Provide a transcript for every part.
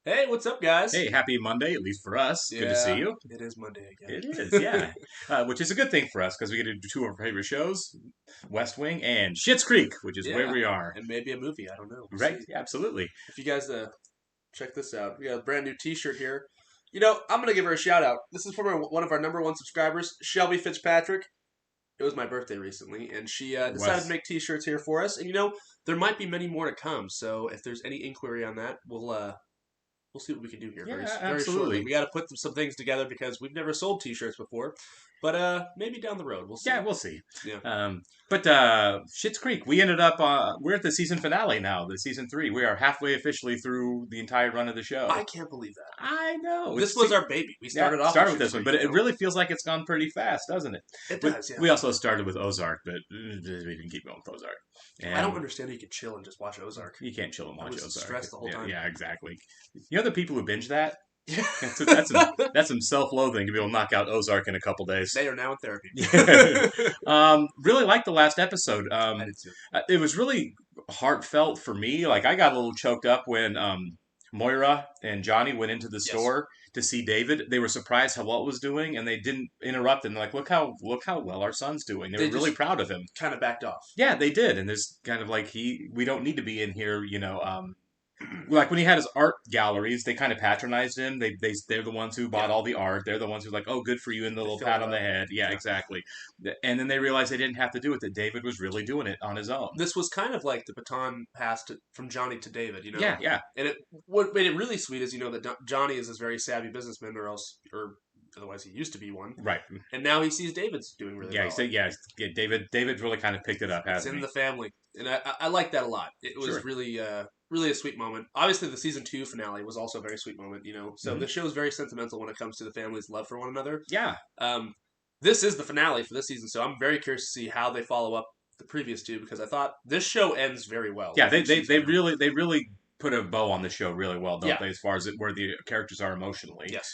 Hey, what's up, guys? Hey, happy Monday, at least for us. Good to see Yeah, you. it is Monday again. It is, yeah. Which is a good thing for us because we get to do two of our favorite shows, West Wing and Schitt's Creek, which is where Yeah, we are. and maybe a movie. I don't know. We'll Right? see. Yeah, absolutely. If you guys check this out, we got a brand new T-shirt here. I'm gonna give her a shout out. This is from one of our number one subscribers, Shelby Fitzpatrick. It was my birthday recently, and she It decided to was. make T-shirts here for us. And there might be many more to come. So if there's any inquiry on that, we'll see what we can do here very Yeah, very shortly. absolutely. We got to put some things together because we've never sold T-shirts before, but maybe down the road we'll Yeah, see. we'll see. Yeah, But Schitt's Creek, we ended up, we're at the season finale now, the season 3. We are halfway officially through the entire run of the show. I can't believe that. I know. This was our baby. We Yeah, started off started with with Schitt's this one, Creek, but you it know. really feels like it's gone pretty fast, doesn't it? It We, does, yeah. we also started with Ozark, but we didn't keep going with Ozark. I don't And understand how you could chill and just watch Ozark. you can't chill and I watch was Ozark. stressed the whole Yeah, time. yeah, exactly. You know the people who binge that? Yeah. That's some self-loathing to be able to knock out Ozark in a couple days. They are now in therapy. Yeah. Really liked the last episode. I did too. It was really heartfelt for me. Like I got a little choked up when Moira and Johnny went into the Yes. store to see David. They were surprised how well it was doing, and they didn't interrupt. And they're like, look how well our son's doing. They They were really just proud of him. kind of backed off. Yeah, they did. And there's kind of like we don't need to be in here, like when he had his art galleries, they kind of patronized him. They're the ones who bought Yeah. all the art. They're the ones who like, oh, good for you, and the They little filled pat it on the up. head. Yeah, Yeah. exactly. And then they realized they didn't have to do it. That David was really doing it on his own. This was kind of like the baton passed from Johnny to David, you know. Yeah, yeah, And what made it really sweet is that Johnny is this very savvy businessman, or otherwise he used to be one, right. and now he sees David's doing really Yeah, well. yeah. David really kind of picked it up, It's hasn't in he? the family, and I like that a lot. It was Sure. really a sweet moment. Obviously, the season 2 finale was also a very sweet moment. So Mhm. the show is very sentimental when it comes to the family's love for one another. Yeah, Um, this is the finale for this season, so I'm very curious to see how they follow up the previous two because I thought this show ends very well. yeah. with They, each they, they season. really they really put a bow on the show really well, don't Yeah. they? As far as where the characters are emotionally. Yes.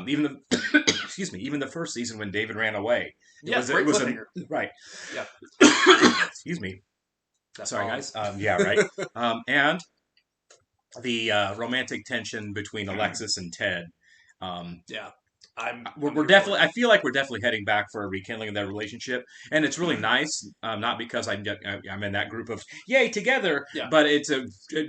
Even the excuse me, even the first season when David ran away, Yeah. Great cliffhanger. right. Yeah. Excuse me. That's Sorry, all. guys. Yeah, right. And the romantic tension between Alexis and Ted. Um, Yeah. I'm we're, I'm we're here for it. definitely. I feel like we're definitely heading back for a rekindling of that relationship, and it's really nice. Not because I'm in that group of yay together, Yeah. but it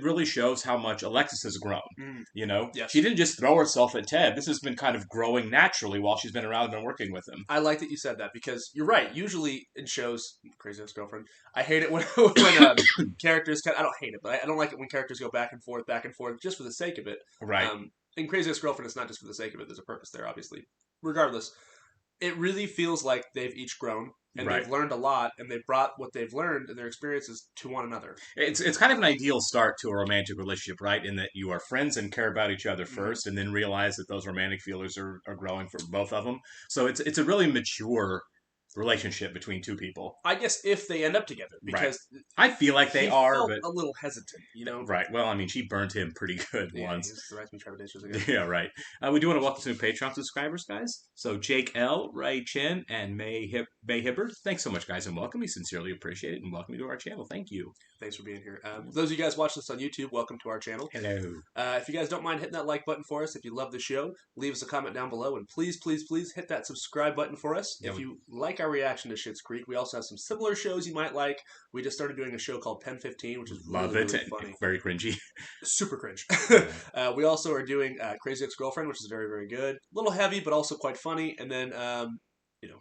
really shows how much Alexis has grown. Mm, You know, yes. she didn't just throw herself at Ted. This has been kind of growing naturally while she's been around and working with him. I like that you said that because you're right. Usually in shows, Crazy Ex-Girlfriend, I hate it when characters. I don't hate it, but I don't like it when characters go back and forth, just for the sake of it. Right. In Crazy Ex-Girlfriend, it's not just for the sake of it. There's a purpose there, obviously. Regardless, it really feels like they've each grown and Right. they've learned a lot, and they've brought what they've learned and their experiences to one another. It's kind of an ideal start to a romantic relationship, right? In that you are friends and care about each other Mhm. first, and then realize that those romantic feelers are growing for both of them. So it's a really mature relationship between two people. I guess if they end up together, because I feel like they he are, felt but a little hesitant. right. Well, I mean, she burned him pretty good Yeah, once. he's the Rise Me Trepidations again. Yeah, right. We do want to welcome some Patreon subscribers, guys. So Jake L, Ray Chin, and May Hibbert. Thanks so much, guys, and welcome. We sincerely appreciate it, and welcome you to our channel. Thank you. Thanks for being here. For those of you guys watching this on YouTube, welcome to our channel. Hello. If you guys don't mind hitting that like button for us, if you love the show, leave us a comment down below, and please, please, please hit that subscribe button for us. Yeah, if you like our reaction to Schitt's Creek, we also have some similar shows you might like. We just started doing a show called 1015, which is Love really, it. really funny. Very cringy. Super cringe. We also are doing Crazy Ex-Girlfriend, which is very, very good. A little heavy, but also quite funny. And then,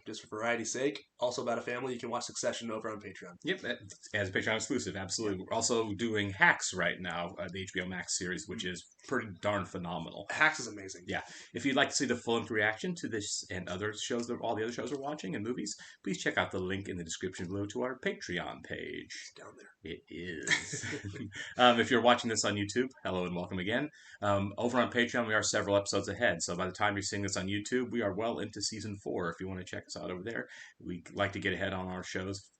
just for variety's sake, also about a family, you can watch Succession over on Patreon. Yep, as a Patreon exclusive, absolutely. We're also doing Hacks right now, the HBO Max series, which is pretty darn phenomenal. Hacks is amazing. Yeah. If you'd like to see the full-length reaction to this and other shows, all the other shows we're watching and movies, please check out the link in the description below to our Patreon page. It's down there. It is. If you're watching this on YouTube, hello and welcome again. Over on Patreon, we are several episodes ahead. So by the time you're seeing this on YouTube, we are well into season 4. If you want to check us out over there, we like to get ahead on our shows,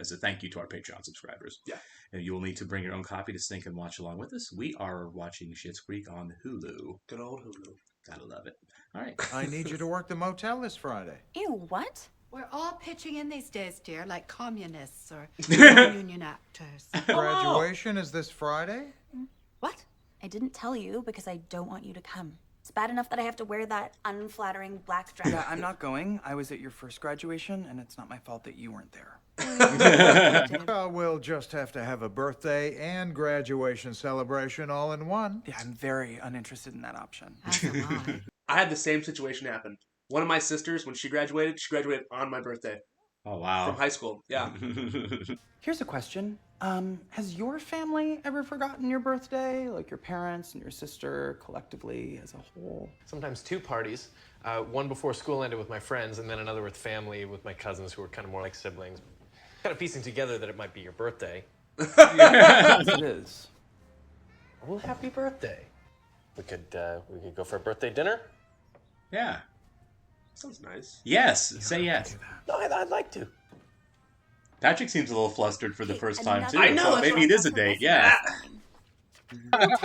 as a thank you to our Patreon subscribers. Yeah. And you will need to bring your own copy to sync and watch along with us. We are watching Schitt's Creek on Hulu. Good old Hulu. Gotta love it. All right. I need you to work the motel this Friday. Ew, what? We're all pitching in these days, dear, like communists or union actors. Graduation is this Friday? What? I didn't tell you because I don't want you to come. It's bad enough that I have to wear that unflattering black dress. Yeah, I'm not going. I was at your first graduation, and it's not my fault that you weren't there. We'll just have to have a birthday and graduation celebration all in one. Yeah, I'm very uninterested in that option. As am I. I had the same situation happen. One of my sisters, when she graduated on my birthday Oh, wow. from high school. Yeah. Here's a question. Has your family ever forgotten your birthday? Like your parents and your sister collectively as a whole? Sometimes two parties. One before school ended with my friends, and then another with family with my cousins who were kind of more like siblings. Kind of piecing together that it might be your birthday. Yes, it is. Well, happy birthday. We could go for a birthday dinner. Yeah. Sounds nice. Yes. Say yes. No, I'd like to. Patrick seems a little flustered for the Hey, first time, too. another- I know, So that's maybe what- it is a date, yeah.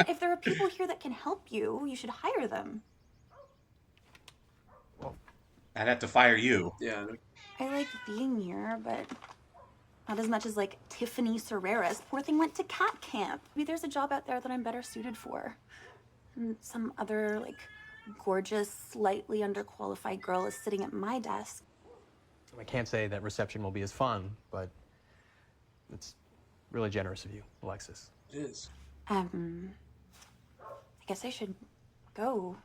If there are people here that can help you, you should hire them. I'd have to fire you. Yeah. I like being here, but not as much as like Tiffany Serreras. Poor thing went to cat camp. Maybe there's a job out there that I'm better suited for. And some other like gorgeous, slightly underqualified girl is sitting at my desk. I can't say that reception will be as fun, but it's really generous of you, Alexis. It is. I guess I should go.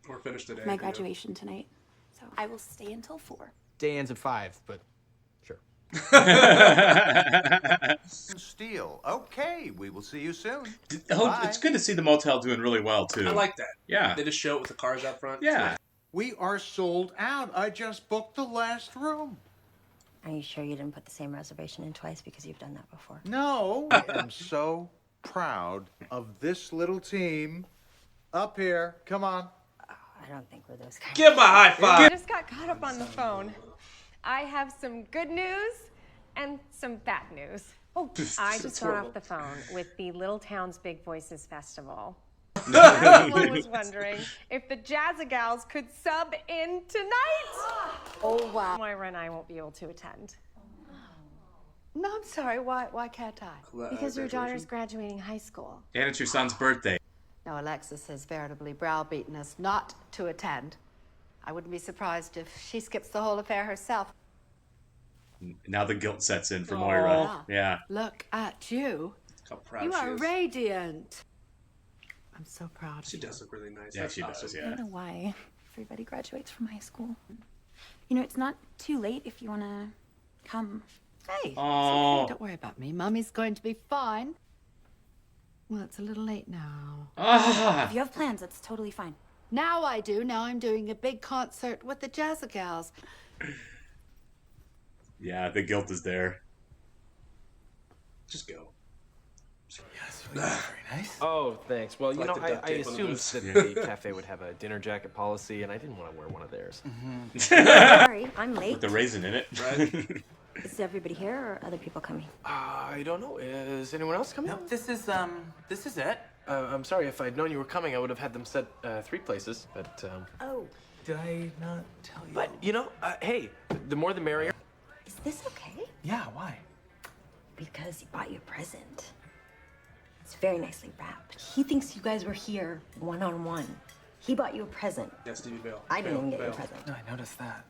We're finished today. My you know. graduation tonight. So I will stay until 4. Day ends at 5, but sure. Steel. Okay, we will see you soon. It's good to see the motel doing really well, too. I like that. Yeah. They just show it with the cars out front. Yeah. We are sold out. I just booked the last room. Are you sure you didn't put the same reservation in twice because you've done that before? No, I am so proud of this little team. Up here, come on. I don't think we're those kinds. Give him a high I five. just got caught up on the phone. I have some good news and some bad news. Oh, I just got off the phone with the Little Towns Big Voices Festival. Everyone was wondering if the Jazzagals could sub in tonight. Oh, wow. Moira and I won't be able to attend. No, I'm sorry. Why can't I? Because your daughter's graduating high school. And it's your son's birthday. Now, Alexis has veritably browbeaten us not to attend. I wouldn't be surprised if she skips the whole affair herself. Now the guilt sets in for Moira. Yeah. Look at you. How proud You she are is. radiant. I'm so proud of She you. does look really nice. Yeah, That's she awesome. does, I yeah. don't know why everybody graduates from high school. You know, it's not too late if you want to come. Hey, it's Oh. okay. Don't worry about me. Mummy's going to be fine. Well, it's a little late now. Ah. If you have plans, that's totally fine. Now I do. Now I'm doing a big concert with the Jazzagals. Yeah, the guilt is there. Just go. Very nice. Oh, thanks. Well, you Like know, the I duct tape on assumed those. that the cafe would have a dinner jacket policy, and I didn't want to wear one of theirs. Sorry, I'm late. With the raisin in it. Right? Is everybody here or other people coming? I don't know. Is anyone else coming? No, this is it. I'm sorry. If I'd known you were coming, I would have had them set 3 places. But Oh, Did I not tell you? but you know, hey, the more the merrier. is this okay? Yeah, why? Because he bought you a present. It's very nicely wrapped. He thinks you guys were here one-on-one. He bought you a present. Yeah, Stevie Bale. I didn't even get you a Bale. present. No, I noticed that.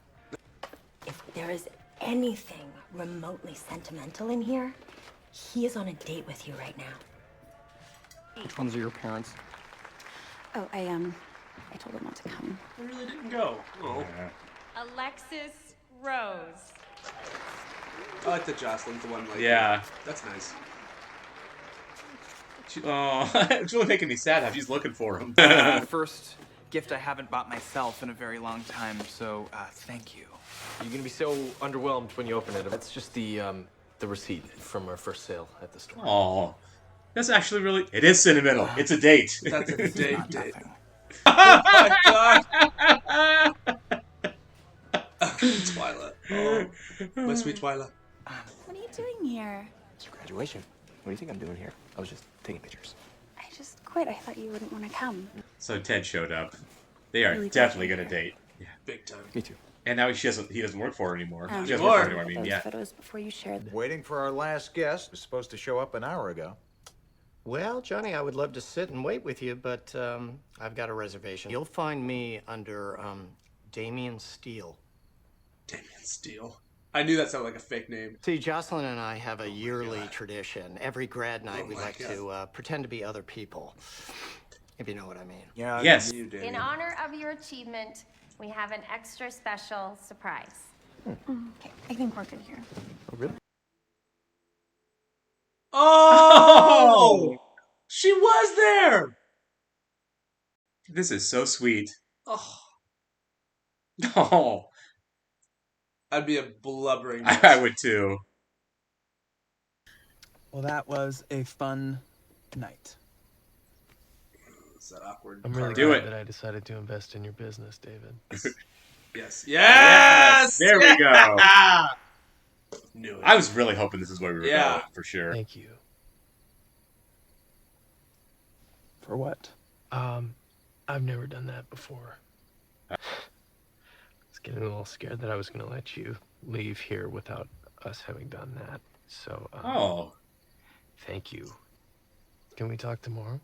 If there is anything remotely sentimental in here, he is on a date with you right now. Which ones are your parents? Oh, I told him not to come. I really didn't go. Oh. Alexis Rose. I like the Jocelyn, the one like. Yeah. That's nice. Oh, it's really making me sad how she's looking for him. The first gift I haven't bought myself in a very long time, so thank you. You're gonna be so underwhelmed when you open it. That's just the receipt from our first sale at the store. Oh, that's actually really. It is sentimental. It's a date. That's a date. Not Date. nothing. Oh my god. Twyla. Oh, my sweet Twyla. What are you doing here? It's graduation. What do you think I'm doing here? I was just taking pictures. I just quit. I thought you wouldn't want to come. So Ted showed up. They are Really definitely glad gonna you're date. Yeah. Big time. Me too. And now he doesn't work for her anymore. Oh. She doesn't work for her anymore. I Those mean, yeah. photos before you shared them. Waiting for our last guest. Was supposed to show up an hour ago. Well, Johnny, I would love to sit and wait with you, but I've got a reservation. You'll find me under Damien Steele. Damien Steele. I knew that sounded like a fake name. See, Jocelyn and I have a yearly tradition. Every grad night, we like God. to pretend to be other people, if you know what I mean. Yeah, Yes. you, Damien. In honor of your achievement, we have an extra special surprise. Okay, I think we're good here. Oh, really? Oh! She was there! This is so sweet. Oh, Oh, I'd be a blubbering I mess. would too. Well, that was a fun night. It's that awkward I'm really part. Do glad it. that I decided to invest in your business, David. Yes. Yes! Yes! There we go. Knew it. I was really hoping this is where we were Yeah. going, for sure. Thank you. For what? I've never done that before. I was getting a little scared that I was going to let you leave here without us having done that. So, Oh, thank you. Can we talk tomorrow?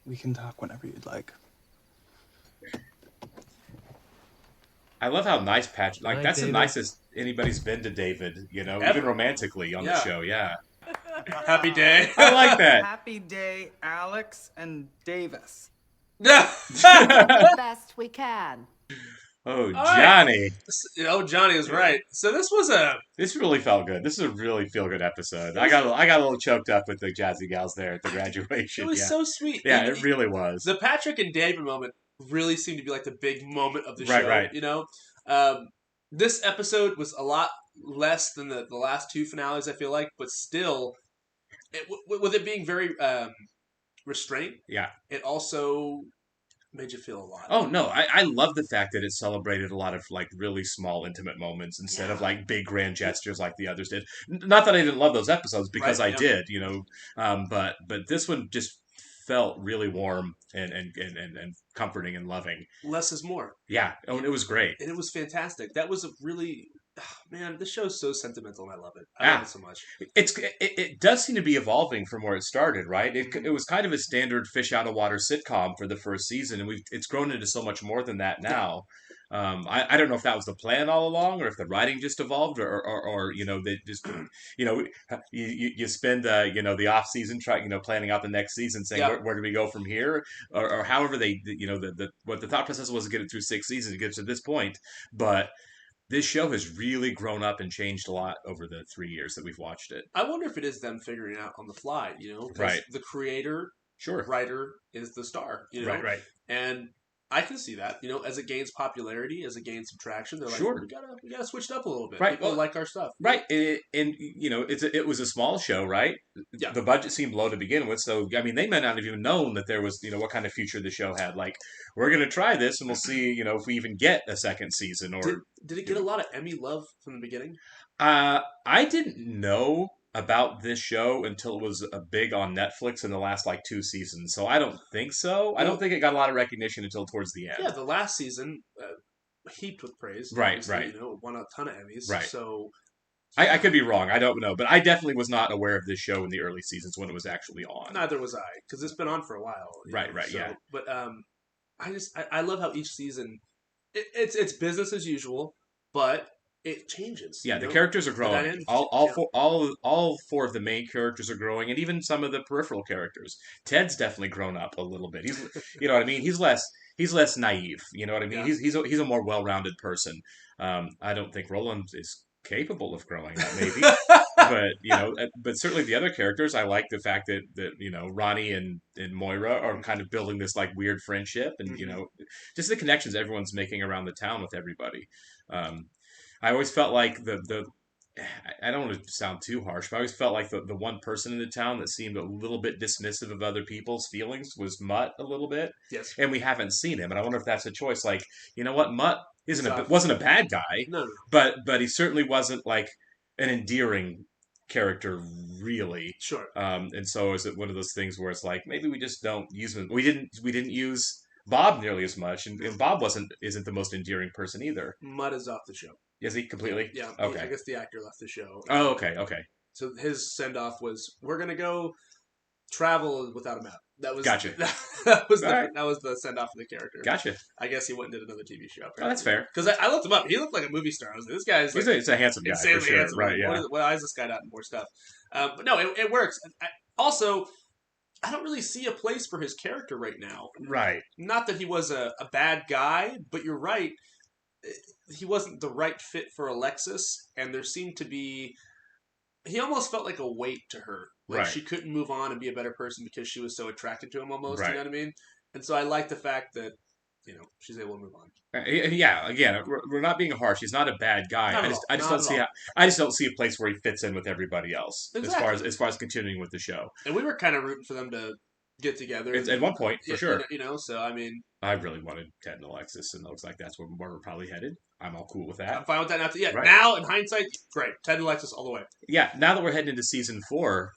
We can talk whenever you'd like. I love how nice Patrick. Like, Hi, that's the David. nicest anybody's been to David. You know, Ever. even romantically on the Yeah. show. Yeah, Happy day. I like that. Happy day, Alex and Davis. The best we can. Oh, right. Johnny, Oh, Johnny is right. So this was a... this really felt good. This is a really feel good episode. I got a little choked up with the Jazzy Gals there at the graduation. It was yeah. so sweet. Yeah, it really was. The Patrick and David moment really seemed to be like the big moment of the Right, show. right. You know, this episode was a lot less than the last two finales. I feel like, but still, with it being very restrained, Yeah. it also made you feel a lot. Oh no, I love the fact that it celebrated a lot of like really small, intimate moments instead of like big grand gestures like the others did. Not that I didn't love those episodes because Right, I yeah. did, you know, but this one just felt really warm and comforting and loving. Less is more, Yeah, oh, and it was great. and it was fantastic. That was a really. Man, this show is so sentimental, and I love it. I Yeah. love it so much. It does seem to be evolving from where it started, right? Mm-hmm. It was kind of a standard fish out of water sitcom for the first season, and it's grown into so much more than that now. I don't know if that was the plan all along, or if the writing just evolved, or you know they just you know you spend you know the off season planning out the next season, saying Yeah. where do we go from here, or however they you know what the thought process was to get it through 6 seasons to get to this point, but. This show has really grown up and changed a lot over the 3 years that we've watched it. I wonder if it is them figuring it out on the fly. You know, 'cause Right. the creator, Sure. writer is the star. You know, Right. and I can see that. You know, as it gains popularity, as it gains some traction, they're like, Sure. we gotta switch it up a little bit. Right, People well, like our stuff. Right, and you know, it was a small show, right? Yeah. The budget seemed low to begin with, so I mean, they may not have even known that there was, you know, what kind of future the show had. Like, we're gonna try this, and we'll see, you know, if we even get a second season. Or Did it get a lot of Emmy love from the beginning? I didn't know about this show until it was big on Netflix in the last like 2 seasons, so I don't think so. I don't think it got a lot of recognition until towards the end. Yeah, the last season heaped with praise. Right, obviously, right. You know, won a ton of Emmys. Right. So I could be wrong. I don't know, but I definitely was not aware of this show in the early seasons when it was actually on. neither was I, because it's been on for a while. you Right, know, right, yeah. But I love how each season it's business as usual, but it changes. Yeah, you the know? characters are growing. dynamics All change, all four of the main characters are growing, and even some of the peripheral characters. Ted's definitely grown up a little bit. He's, you know what I mean. He's less naive. You know what I mean. Yeah. He's a more well-rounded person. I don't think Roland is capable of growing up, maybe. But you know, but certainly the other characters, I like the fact that you know Ronnie and Moira are kind of building this like weird friendship, and you know, just the connections everyone's making around the town with everybody. I always felt like the I don't want to sound too harsh, but I always felt like the one person in the town that seemed a little bit dismissive of other people's feelings was Mutt a little bit. Yes. And we haven't seen him, and I wonder if that's a choice. Like, you know what, Mutt Soft. wasn't a bad guy, No. but he certainly wasn't like an endearing character, really. Sure. And so is it one of those things where it's like maybe we just don't use him. We didn't use Bob nearly as much, and Bob isn't the most endearing person either. Mutt is off the show. Is he completely? Yeah. Okay. I guess the actor left the show. Oh, okay. So his send off was, we're gonna go travel without a map. That was Gotcha. that was All right. that was the send off of the character. Gotcha. I guess he went and did another TV show. Oh, that's fair. Because I looked him up. He looked like a movie star. I was like, this guy's like He's a handsome guy, for insanely sure. handsome. Right, yeah. Why is this guy not in more stuff? But no, it works. Also, I don't really see a place for his character right now. Right. Not that he was a bad guy, but you're right. He wasn't the right fit for Alexis, and there seemed to be. He almost felt like a weight to her. Like Right. she couldn't move on and be a better person because she was so attracted to him almost. Right. You know what I mean? And so I like the fact that, she's able to move on. Yeah, again, we're not being harsh. He's not a bad guy. Not at all. Not at all. I just don't see a place where he fits in with everybody else Exactly. as far as continuing with the show. And we were kind of rooting for them to get together. At one point, for sure. So I mean, I really wanted Ted and Alexis, and it looks like that's where we're probably headed. I'm all cool with that. I'm fine with that now. Right. Now in hindsight, great. Ted and Alexis all the way. Yeah, now that we're heading into season 4,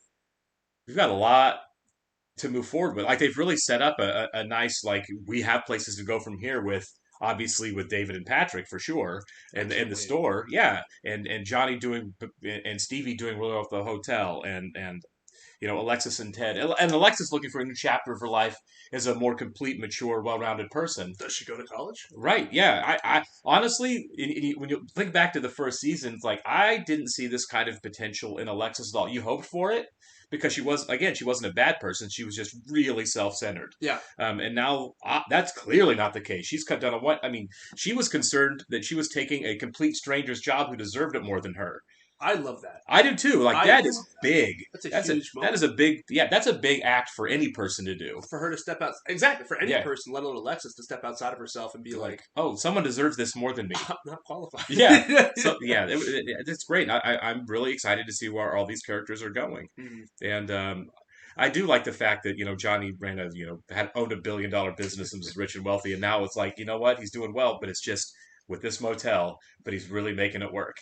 we've got a lot to move forward with. Like, they've really set up a nice, like, we have places to go from here with, obviously, with David and Patrick, for sure, and the store. Yeah, and Johnny and Stevie doing really well at the hotel, and Alexis and Ted. And Alexis looking for a new chapter of her life as a more complete, mature, well-rounded person. Does she go to college? Right, yeah. I honestly, when you think back to the first season, it's like, I didn't see this kind of potential in Alexis at all. You hoped for it, because she wasn't a bad person. She was just really self-centered. Yeah. And now that's clearly not the case. She's cut down on she was concerned that she was taking a complete stranger's job who deserved it more than her. I love that. I do too. Like, that is big. That's a huge moment. That is a big, that's a big act for any person to do. For her to step out, exactly, for any person, let alone Alexis, to step outside of herself and be like, oh, someone deserves this more than me. I'm not qualified. Yeah. So, yeah, it's great. I'm really excited to see where all these characters are going. Mhm. And I do like the fact that, Johnny owned $1 billion business and was rich and wealthy. And now it's like, you know what? He's doing well, but it's just with this motel, but he's really making it work.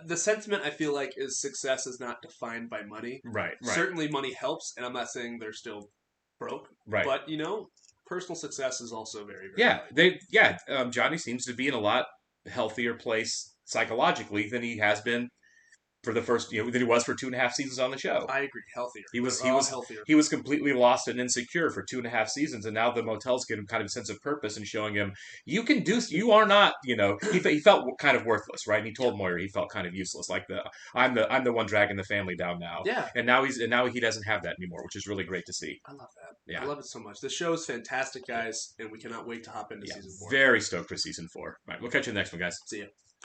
The sentiment, I feel like, is success is not defined by money. Right. Certainly money helps, and I'm not saying they're still broke. Right. But, personal success is also very, very Yeah. Johnny seems to be in a lot healthier place psychologically than he has been for the first, than he was for 2.5 seasons on the show. I agree. Healthier. He was healthier. He was completely lost and insecure for 2.5 seasons, and now the motels give him kind of a sense of purpose and showing him you are not, he felt kind of worthless, right? And he told Moira he felt kind of useless, like I'm the one dragging the family down now. Yeah. And now he doesn't have that anymore, which is really great to see. I love that. Yeah. I love it so much. The show is fantastic, guys, and we cannot wait to hop into season 4. Very stoked for season 4. All right, we'll catch you in the next one, guys. See ya.